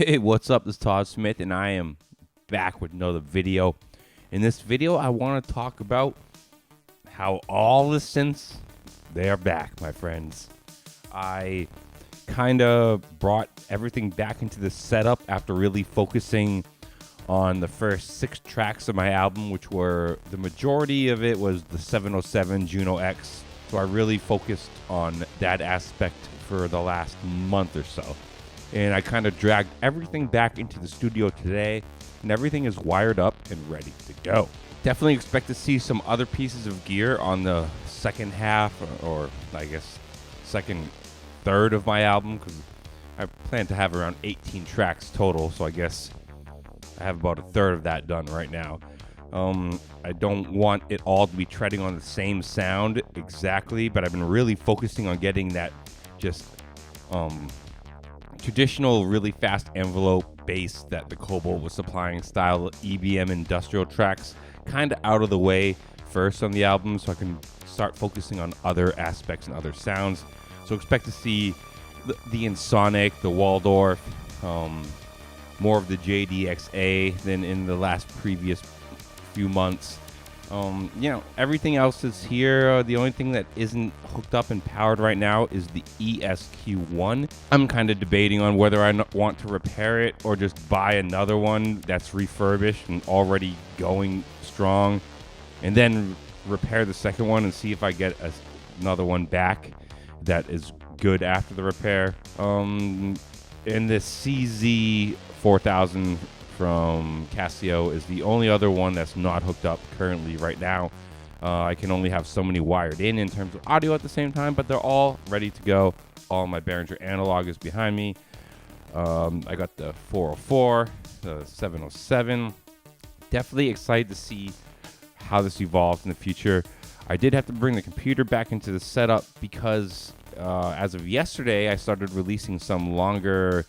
Hey, what's up? This is Todd Smith, and I am back with another video. In this video, I want to talk about how all the synths, they are back, my friends. I kind of brought everything back into the setup after really focusing on the first 6 tracks of my album, which were, the majority of it was the 707 Juno X. So I really focused on that aspect for the last month or so. And I kind of dragged everything back into the studio today, and everything is wired up and ready to go. Definitely expect to see some other pieces of gear on the second half, or I guess second third of my album, because I plan to have around 18 tracks total, so I guess I have about a third of that done right now. I don't want it all to be treading on the same sound exactly, but I've been really focusing on getting that just traditional, really fast envelope bass that the Cobalt was supplying, style EBM industrial tracks, kind of out of the way first on the album, so I can start focusing on other aspects and other sounds. So expect to see the Ensoniq, the Waldorf, more of the JDXA than in the last previous few months. Everything else is here. The only thing that isn't hooked up and powered right now is the ESQ1. I'm kind of debating on whether I want to repair it or just buy another one that's refurbished and already going strong, and then repair the second one and see if I get another one back that is good after the repair. And the CZ4000 from Casio is the only other one that's not hooked up currently right now. I can only have so many wired in terms of audio at the same time, but they're all ready to go. All my Behringer analog is behind me. I got the 404, the 707. Definitely excited to see how this evolves in the future. I did have to bring the computer back into the setup because as of yesterday, I started releasing some longer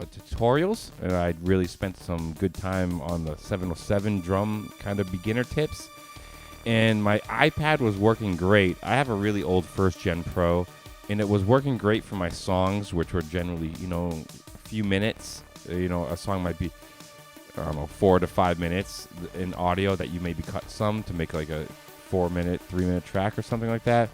tutorials, and I really spent some good time on the 707 drum kind of beginner tips, and my iPad was working great. I have a really old first gen Pro, and it was working great for my songs, which were generally, a few minutes. A song might be, 4 to 5 minutes in audio that you maybe cut some to make like a 4-minute, 3-minute track or something like that.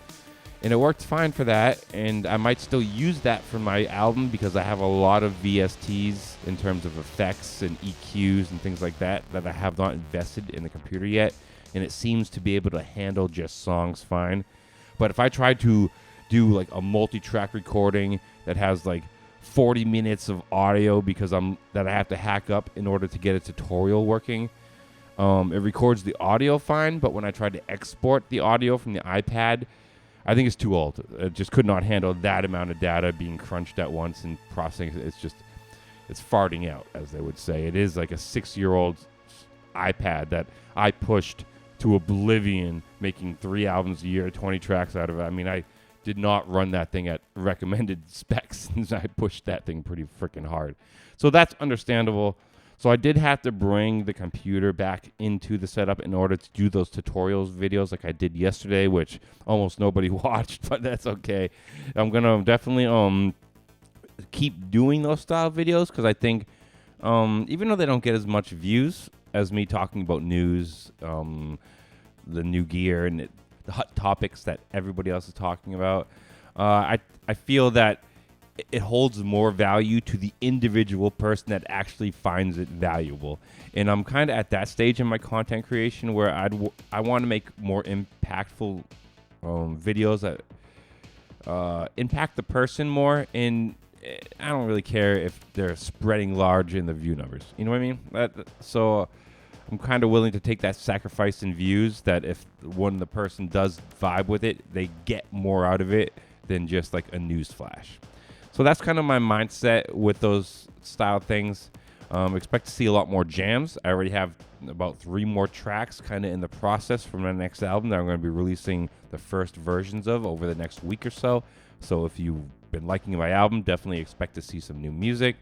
And it worked fine for that, and I might still use that for my album because I have a lot of VSTs in terms of effects and EQs and things like that I have not invested in the computer yet, and it seems to be able to handle just songs fine. But if I try to do like a multi-track recording that has like 40 minutes of audio because I have to hack up in order to get a tutorial working, it records the audio fine, but when I try to export the audio from the iPad, I think it's too old. It just could not handle that amount of data being crunched at once and processing. It's farting out, as they would say. It is like a 6-year-old iPad that I pushed to oblivion, making 3 albums a year, 20 tracks out of it. I mean, I did not run that thing at recommended specs, and I pushed that thing pretty freaking hard. So that's understandable. So I did have to bring the computer back into the setup in order to do those tutorials videos like I did yesterday, which almost nobody watched, but that's okay. I'm going to definitely keep doing those style videos because I think even though they don't get as much views as me talking about news, the new gear, and the hot topics that everybody else is talking about, I feel that it holds more value to the individual person that actually finds it valuable. And I'm kind of at that stage in my content creation where I want to make more impactful videos that impact the person more. And I don't really care if they're spreading large in the view numbers. You know what I mean? So I'm kind of willing to take that sacrifice in views, that if the person does vibe with it, they get more out of it than just like a news flash. So that's kind of my mindset with those style things. Expect to see a lot more jams. I already have about 3 more tracks kind of in the process from my next album that I'm going to be releasing the first versions of over the next week or so. So if you've been liking my album, definitely expect to see some new music.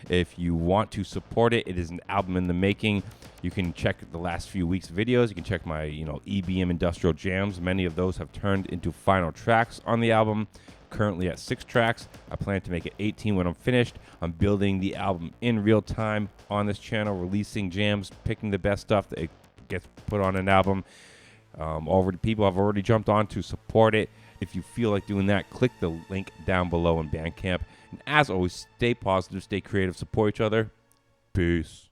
If you want to support it, it is an album in the making. You can check the last few weeks' videos. You can check my, EBM industrial jams. Many of those have turned into final tracks on the album. currently at 6 tracks. I plan to make it 18 when I'm finished. I'm building the album in real time on this channel, releasing jams, picking the best stuff that gets put on an album. Already people have already jumped on to support it. If you feel like doing that, click the link down below in Bandcamp. And as always, stay positive, stay creative, support each other. Peace.